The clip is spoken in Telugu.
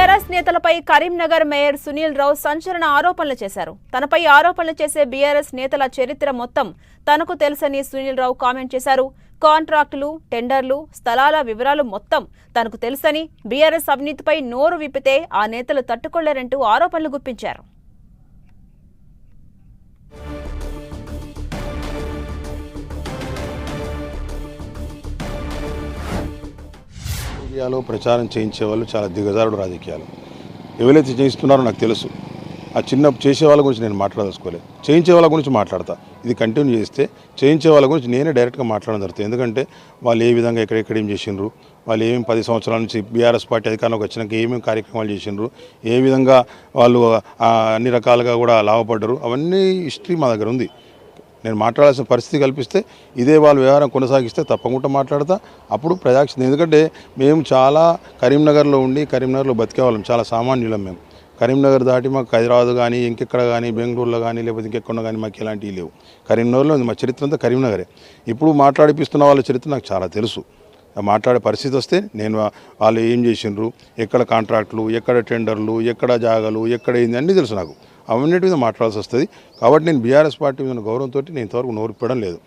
బీఆర్ఎస్ నేతలపై కరీంనగర్ మేయర్ సునీల్ రావు సంచలన ఆరోపణలు చేశారు. తనపై ఆరోపణలు చేసే బీఆర్ఎస్ నేతల చరిత్ర మొత్తం తనకు తెలుసని సునీల్ రావు కామెంట్ చేశారు. కాంట్రాక్టులు, టెండర్లు, స్థలాల వివరాలు మొత్తం తనకు తెలుసని, బీఆర్ఎస్ అవినీతిపై నోరు విప్పితే ఆ నేతలు తట్టుకోలేరంటూ ఆరోపణలు గుప్పించారు. రాజకీయాలు ప్రచారం చేయించే వాళ్ళు చాలా దిగజారుడు రాజకీయాలు ఎవరైతే చేయిస్తున్నారో నాకు తెలుసు. ఆ చిన్న చేసే వాళ్ళ గురించి నేను మాట్లాడదలుచుకోలేదు, చేయించే వాళ్ళ గురించి మాట్లాడతా. ఇది కంటిన్యూ చేస్తే చేయించే వాళ్ళ గురించి నేనే డైరెక్ట్గా మాట్లాడడం జరుగుతుంది. ఎందుకంటే వాళ్ళు ఏ విధంగా ఎక్కడెక్కడ ఏం చేసిండ్రు, వాళ్ళు ఏమేమి 10 సంవత్సరాల నుంచి బీఆర్ఎస్ పార్టీ అధికారంలోకి వచ్చినాక ఏమేమి కార్యక్రమాలు చేసిండ్రు, ఏ విధంగా వాళ్ళు అన్ని రకాలుగా కూడా లాభపడ్డరు, అవన్నీ హిస్టరీ మా దగ్గర ఉంది. నేను మాట్లాడాల్సిన పరిస్థితి కల్పిస్తే ఇదే వాళ్ళు వ్యవహారం కొనసాగిస్తే తప్పకుండా మాట్లాడతా. అప్పుడు ప్రజాక్షి ఎందుకంటే మేము చాలా కరీంనగర్లో ఉండి కరీంనగర్లో బతికేవాళ్ళం, చాలా సామాన్యులం మేము. కరీంనగర్ దాటి మాకు హైదరాబాద్ కానీ ఇంకెక్కడ కానీ బెంగళూరులో కానీ లేకపోతే ఇంకెక్కడ కానీ మాకు ఎలాంటివి లేవు. కరీంనగర్లో మా చరిత్ర అంతా కరీంనగరే. ఇప్పుడు మాట్లాడిపిస్తున్న వాళ్ళ చరిత్ర నాకు చాలా తెలుసు. మాట్లాడే పరిస్థితి వస్తే నేను వాళ్ళు ఏం చేసిండ్రు, ఎక్కడ కాంట్రాక్టులు, ఎక్కడ టెండర్లు, ఎక్కడ జాగాలు, ఎక్కడ ఏంది అన్నీ తెలుసు నాకు. అవన్నిటి మీద మాట్లాడాల్సి వస్తుంది. కాబట్టి నేను బీఆర్ఎస్ పార్టీ మీద గౌరవంతో నేను ఇంతవరకు నోరు ఇప్పడం లేదు.